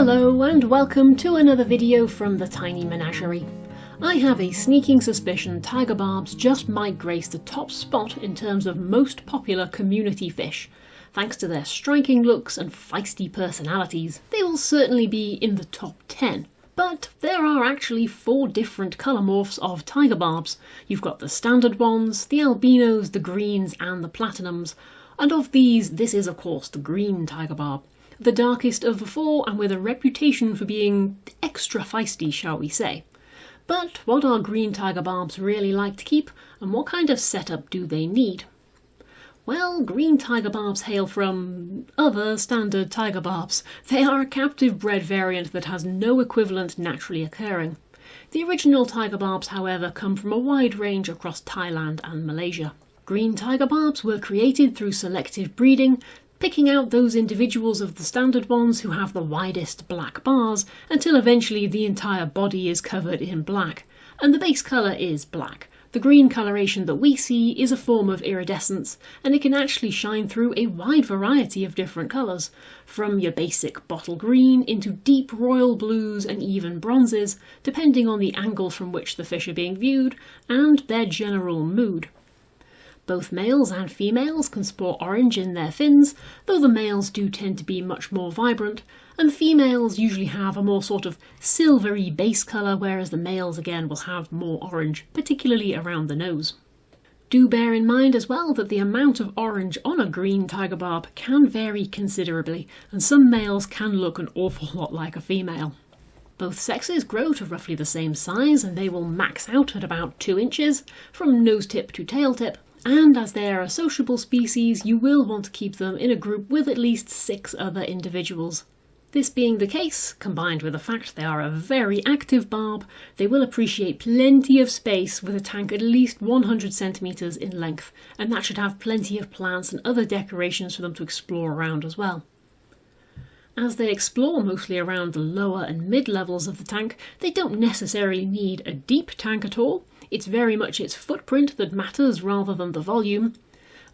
Hello and welcome to another video from the Tiny Menagerie. I have a sneaking suspicion Tiger Barbs just might grace the top spot in terms of most popular community fish. Thanks to their striking looks and feisty personalities, they will certainly be in the top 10. But there are actually 4 different colour morphs of Tiger Barbs. You've got the standard ones, the albinos, the greens and the platinums. And of these, this is of course the Green Tiger Barb. The darkest of the 4 and with a reputation for being extra feisty, shall we say. But what are Green Tiger Barbs really like to keep, and what kind of setup do they need? Well, Green Tiger Barbs hail from other standard Tiger Barbs. They are a captive bred variant that has no equivalent naturally occurring. The original Tiger Barbs, however, come from a wide range across Thailand and Malaysia. Green Tiger Barbs were created through selective breeding, picking out those individuals of the standard ones who have the widest black bars until eventually the entire body is covered in black, and the base colour is black. The green coloration that we see is a form of iridescence, and it can actually shine through a wide variety of different colours, from your basic bottle green into deep royal blues and even bronzes, depending on the angle from which the fish are being viewed and their general mood. Both males and females can sport orange in their fins, though the males do tend to be much more vibrant, and the females usually have a more sort of silvery base colour, whereas the males again will have more orange, particularly around the nose. Do bear in mind as well that the amount of orange on a Green Tiger Barb can vary considerably, and some males can look an awful lot like a female. Both sexes grow to roughly the same size, and they will max out at about 2 inches, from nose tip to tail tip. And as they are a sociable species, you will want to keep them in a group with at least 6 other individuals. This being the case, combined with the fact they are a very active barb, they will appreciate plenty of space with a tank at least 100 centimetres in length, and that should have plenty of plants and other decorations for them to explore around as well. As they explore mostly around the lower and mid levels of the tank, they don't necessarily need a deep tank at all. It's very much its footprint that matters rather than the volume,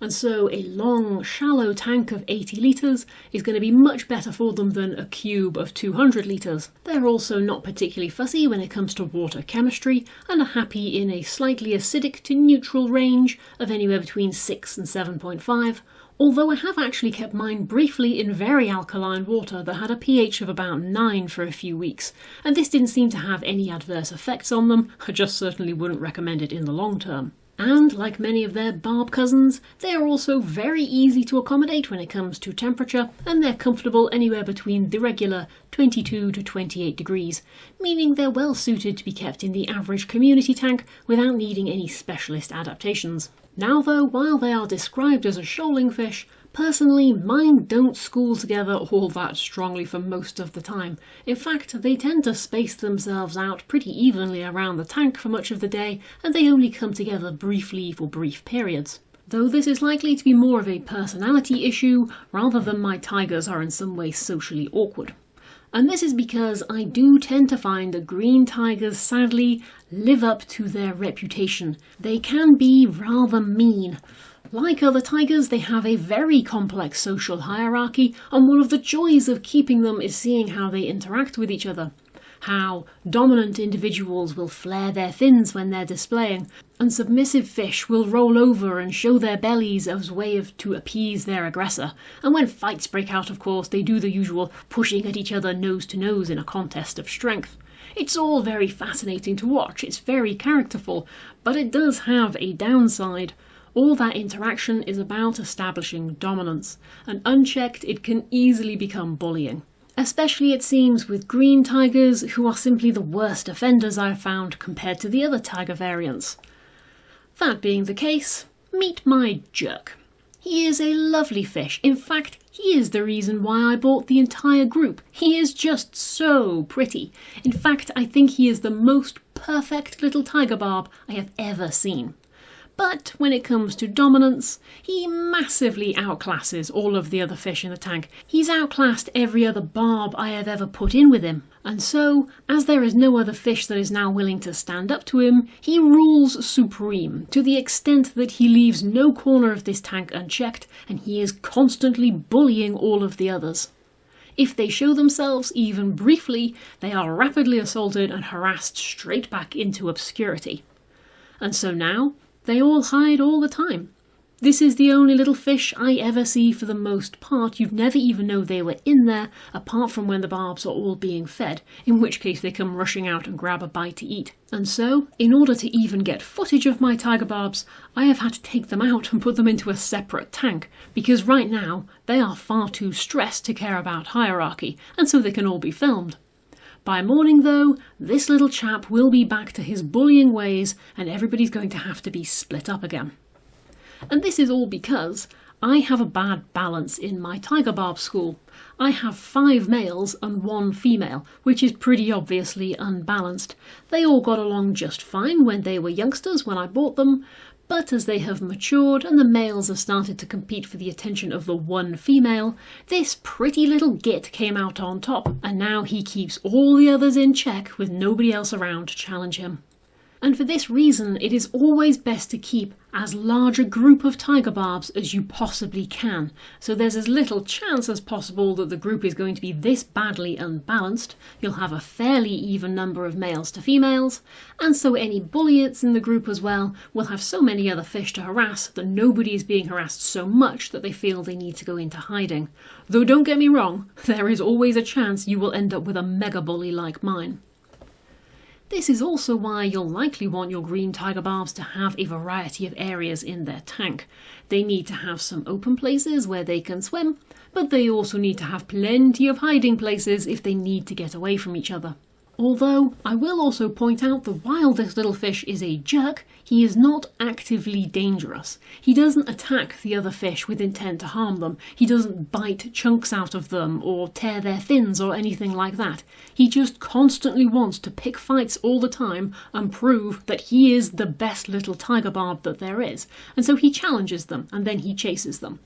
and so a long, shallow tank of 80 litres is going to be much better for them than a cube of 200 litres. They're also not particularly fussy when it comes to water chemistry, and are happy in a slightly acidic to neutral range of anywhere between 6 and 7.5, although I have actually kept mine briefly in very alkaline water that had a pH of about 9 for a few weeks, and this didn't seem to have any adverse effects on them. I just certainly wouldn't recommend it in the long term. And like many of their barb cousins, they are also very easy to accommodate when it comes to temperature, and they're comfortable anywhere between the regular 22 to 28 degrees, meaning they're well suited to be kept in the average community tank without needing any specialist adaptations. Now though, while they are described as a shoaling fish, personally mine don't school together all that strongly for most of the time. In fact, they tend to space themselves out pretty evenly around the tank for much of the day, and they only come together briefly for brief periods. Though this is likely to be more of a personality issue, rather than my tigers are in some way socially awkward. And this is because I do tend to find that green tigers sadly live up to their reputation. They can be rather mean. Like other tigers, they have a very complex social hierarchy, and one of the joys of keeping them is seeing how they interact with each other. How dominant individuals will flare their fins when they're displaying, and submissive fish will roll over and show their bellies as a way to appease their aggressor. And when fights break out, of course, they do the usual pushing at each other nose to nose in a contest of strength. It's all very fascinating to watch, it's very characterful, but it does have a downside. All that interaction is about establishing dominance, and unchecked it can easily become bullying. Especially it seems with green tigers, who are simply the worst offenders I've found compared to the other tiger variants. That being the case, meet my jerk. He is a lovely fish. In fact, he is the reason why I bought the entire group. He is just so pretty. In fact, I think he is the most perfect little tiger barb I have ever seen. But when it comes to dominance, he massively outclasses all of the other fish in the tank. He's outclassed every other barb I have ever put in with him. And so, as there is no other fish that is now willing to stand up to him, he rules supreme, to the extent that he leaves no corner of this tank unchecked, and he is constantly bullying all of the others. If they show themselves even briefly, they are rapidly assaulted and harassed straight back into obscurity. And so now, they all hide all the time. This is the only little fish I ever see for the most part. You'd never even know they were in there, apart from when the barbs are all being fed, in which case they come rushing out and grab a bite to eat. And so, in order to even get footage of my tiger barbs, I have had to take them out and put them into a separate tank, because right now they are far too stressed to care about hierarchy, and so they can all be filmed. By morning though, this little chap will be back to his bullying ways and everybody's going to have to be split up again. And this is all because I have a bad balance in my Tiger Barb school. I have 5 males and 1 female, which is pretty obviously unbalanced. They all got along just fine when they were youngsters when I bought them, but as they have matured and the males have started to compete for the attention of the 1 female, this pretty little git came out on top, and now he keeps all the others in check with nobody else around to challenge him. And for this reason, it is always best to keep as large a group of tiger barbs as you possibly can, so there's as little chance as possible that the group is going to be this badly unbalanced. You'll have a fairly even number of males to females, and so any bullies in the group as well will have so many other fish to harass that nobody is being harassed so much that they feel they need to go into hiding. Though don't get me wrong, there is always a chance you will end up with a mega bully like mine. This is also why you'll likely want your green tiger barbs to have a variety of areas in their tank. They need to have some open places where they can swim, but they also need to have plenty of hiding places if they need to get away from each other. Although, I will also point out that while this little fish is a jerk, he is not actively dangerous. He doesn't attack the other fish with intent to harm them. He doesn't bite chunks out of them or tear their fins or anything like that. He just constantly wants to pick fights all the time and prove that he is the best little tiger barb that there is. And so he challenges them and then he chases them.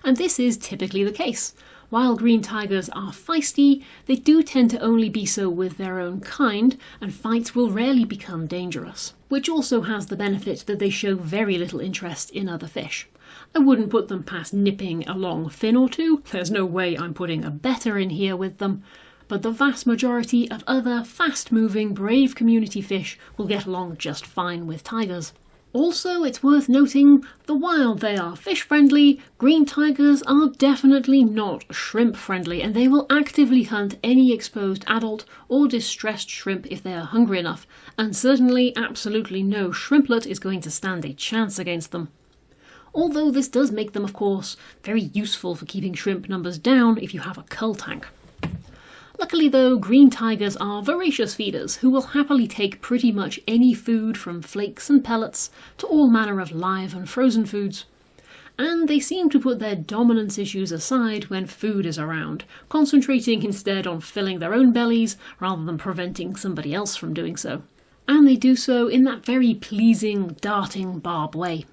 And this is typically the case. While green tigers are feisty, they do tend to only be so with their own kind, and fights will rarely become dangerous, which also has the benefit that they show very little interest in other fish. I wouldn't put them past nipping a long fin or two, there's no way I'm putting a betta in here with them, but the vast majority of other fast-moving, brave community fish will get along just fine with tigers. Also, it's worth noting that while they are fish-friendly, green tigers are definitely not shrimp-friendly, and they will actively hunt any exposed adult or distressed shrimp if they are hungry enough, and certainly absolutely no shrimplet is going to stand a chance against them. Although this does make them, of course, very useful for keeping shrimp numbers down if you have a cull tank. Luckily though, green tigers are voracious feeders who will happily take pretty much any food from flakes and pellets to all manner of live and frozen foods. And they seem to put their dominance issues aside when food is around, concentrating instead on filling their own bellies rather than preventing somebody else from doing so. And they do so in that very pleasing, darting barb way.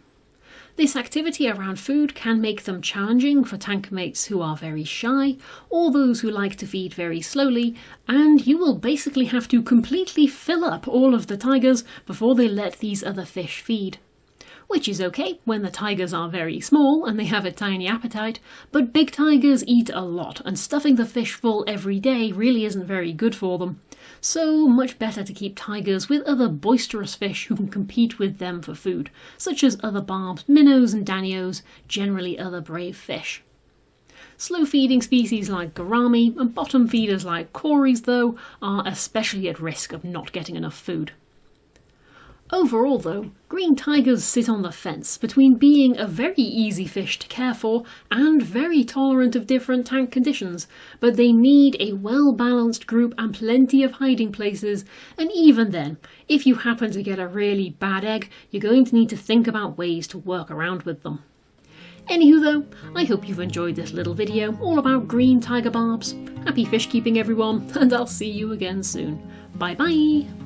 This activity around food can make them challenging for tank mates who are very shy, or those who like to feed very slowly, and you will basically have to completely fill up all of the tigers before they let these other fish feed. Which is okay when the tigers are very small and they have a tiny appetite, but big tigers eat a lot, and stuffing the fish full every day really isn't very good for them. So much better to keep tigers with other boisterous fish who can compete with them for food, such as other barbs, minnows and danios, generally other brave fish. Slow feeding species like gourami and bottom feeders like cories, though, are especially at risk of not getting enough food. Overall though, green tigers sit on the fence between being a very easy fish to care for and very tolerant of different tank conditions, but they need a well-balanced group and plenty of hiding places, and even then, if you happen to get a really bad egg, you're going to need to think about ways to work around with them. Anywho though, I hope you've enjoyed this little video all about green tiger barbs. Happy fish keeping everyone, and I'll see you again soon. Bye bye!